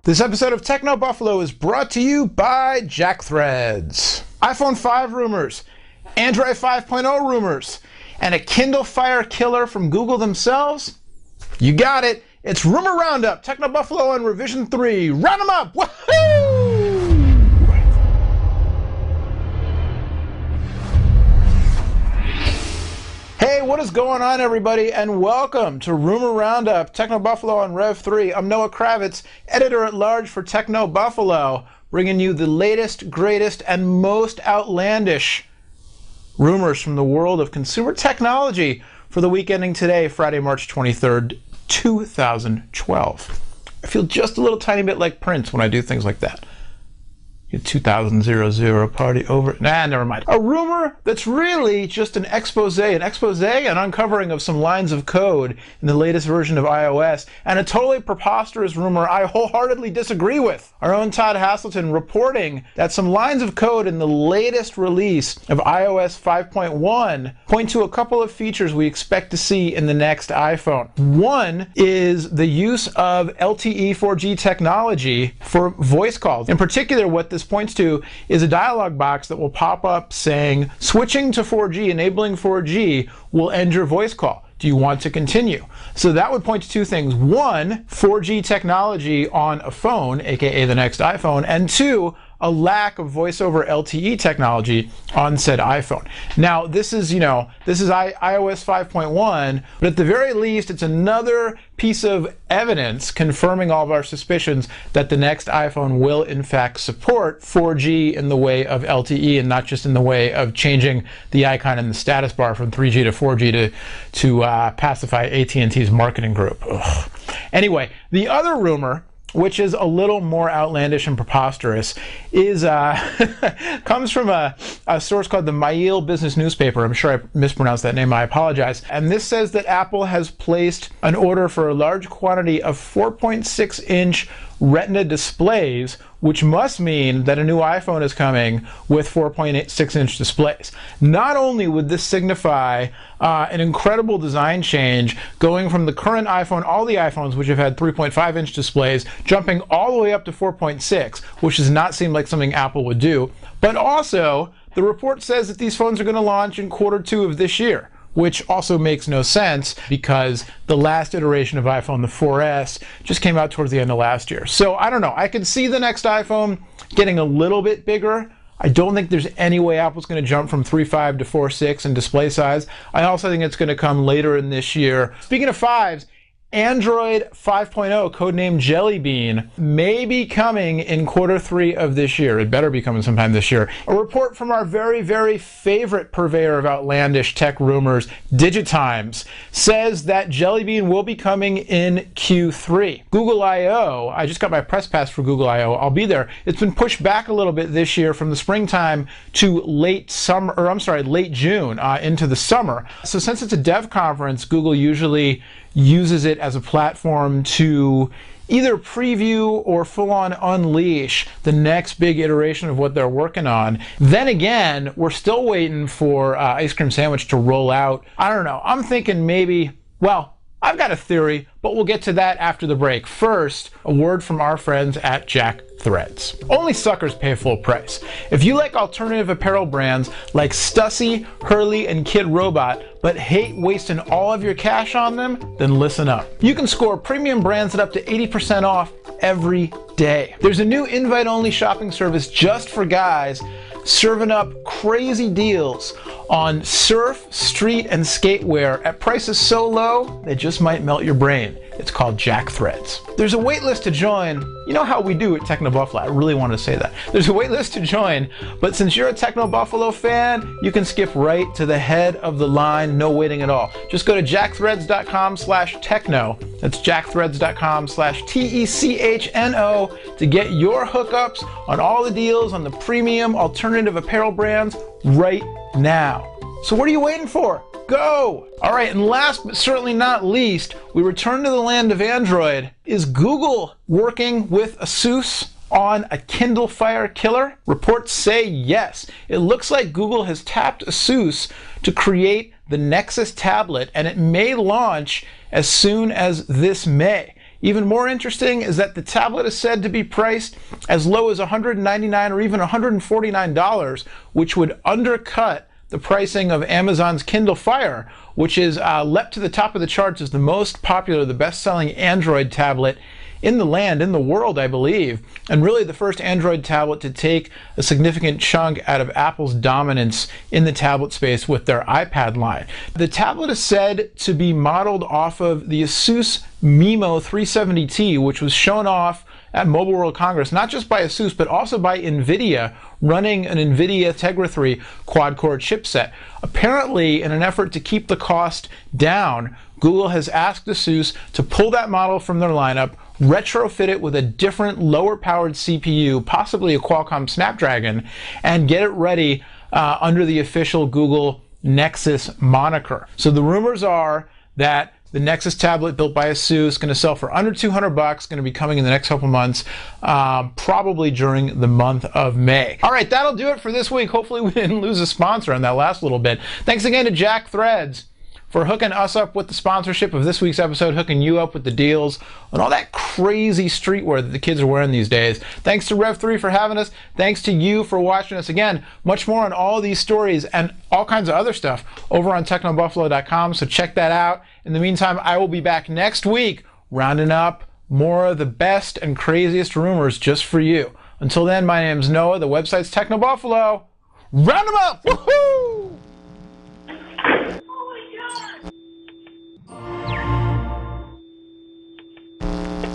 This episode of Techno Buffalo is brought to you by JackThreads. iPhone 5 rumors, Android 5.0 rumors, and a Kindle Fire killer from Google themselves? You got it. It's Rumor Roundup, Techno Buffalo on Revision 3. Round them up! Woohoo! Hey, what is going on, everybody, and welcome to Rumor Roundup, Techno Buffalo on Rev 3. I'm Noah Kravitz, editor-at-large for Techno Buffalo, bringing you the latest, greatest, and most outlandish rumors from the world of consumer technology for the week ending today, Friday, March 23rd, 2012. I feel just a little tiny bit like Prince when I do things like that. 2000 party over. Nah, never mind. A rumor that's really just an expose, an uncovering of some lines of code in the latest version of iOS, and a totally preposterous rumor I wholeheartedly disagree with. Our own Todd Haselton reporting that some lines of code in the latest release of iOS 5.1 point to a couple of features we expect to see in the next iPhone. One is the use of LTE 4G technology for voice calls. In particular, what this points to is a dialog box that will pop up saying, switching to 4G, enabling 4G will end your voice call. Do you want to continue? So that would point to two things. One, 4G technology on a phone, aka the next iPhone, and two, a lack of voice over LTE technology on said iPhone. Now, this is iOS 5.1, but at the very least, it's another piece of evidence confirming all of our suspicions that the next iPhone will in fact support 4G in the way of LTE and not just in the way of changing the icon in the status bar from 3G to 4G to pacify AT&T's marketing group. Ugh. Anyway, the other rumor, which is a little more outlandish and preposterous, is comes from a source called the Mail Business Newspaper. I'm sure I mispronounced that name. I apologize. And this says that Apple has placed an order for a large quantity of 4.6-inch Retina displays, which must mean that a new iPhone is coming with 4.6-inch displays. Not only would this signify an incredible design change, going from the current iPhone, all the iPhones which have had 3.5-inch displays, jumping all the way up to 4.6, which does not seem like something Apple would do, but also the report says that these phones are going to launch in Q2 of this year, which also makes no sense because the last iteration of iPhone, the 4S, just came out towards the end of last year. So I don't know. I could see the next iPhone getting a little bit bigger. I don't think there's any way Apple's going to jump from 3.5 to 4.6 in display size. I also think it's going to come later in this year. Speaking of fives, Android 5.0, codenamed Jelly Bean, may be coming in Q3 of this year. It better be coming sometime this year. A report from our very, very favorite purveyor of outlandish tech rumors, Digitimes, says that Jelly Bean will be coming in Q3. Google I/O, I just got my press pass for Google I/O. I'll be there. It's been pushed back a little bit this year from the springtime to late June into the summer. So since it's a dev conference, Google usually uses it as a platform to either preview or full-on unleash the next big iteration of what they're working on. Then again, we're still waiting for Ice Cream Sandwich to roll out. I don't know. I'm thinking maybe, well, I've got a theory, but we'll get to that after the break. First, a word from our friends at JackThreads. Only suckers pay full price. If you like alternative apparel brands like Stussy, Hurley, and Kid Robot, but hate wasting all of your cash on them, then listen up. You can score premium brands at up to 80% off every day. There's a new invite-only shopping service just for guys, serving up crazy deals on surf, street, and skatewear at prices so low they just might melt your brain. It's called JackThreads. There's a wait list to join. You know how we do at Techno Buffalo. I really want to say that. There's a wait list to join, but since you're a Techno Buffalo fan, you can skip right to the head of the line, no waiting at all. Just go to jackthreads.com/techno. That's jackthreads.com/techno to get your hookups on all the deals on the premium alternative apparel brands right now. So what are you waiting for? Go! All right, and last but certainly not least, we return to the land of Android. Is Google working with ASUS on a Kindle Fire killer? Reports say yes. It looks like Google has tapped ASUS to create the Nexus tablet, and it may launch as soon as this May. Even more interesting is that the tablet is said to be priced as low as $199 or even $149, which would undercut the pricing of Amazon's Kindle Fire, which is leapt to the top of the charts as the most popular, the best-selling Android tablet in the land, in the world, I believe, and really the first Android tablet to take a significant chunk out of Apple's dominance in the tablet space with their iPad line. The tablet is said to be modeled off of the Asus Mimo 370T, which was shown off at Mobile World Congress, not just by Asus, but also by NVIDIA, running an NVIDIA Tegra 3 quad-core chipset. Apparently, in an effort to keep the cost down, Google has asked Asus to pull that model from their lineup, retrofit it with a different lower-powered CPU, possibly a Qualcomm Snapdragon, and get it ready under the official Google Nexus moniker. So the rumors are that the Nexus tablet built by Asus is going to sell for under $200, going to be coming in the next couple months, probably during the month of May. All right, that'll do it for this week. Hopefully we didn't lose a sponsor on that last little bit. Thanks again to Jack Threads for hooking us up with the sponsorship of this week's episode, hooking you up with the deals and all that crazy streetwear that the kids are wearing these days. Thanks to Rev3 for having us. Thanks to you for watching us. Again, much more on all these stories and all kinds of other stuff over on technobuffalo.com, so check that out. In the meantime, I will be back next week rounding up more of the best and craziest rumors just for you. Until then, my name's Noah. The website's TechnoBuffalo. Round 'em up! Woohoo!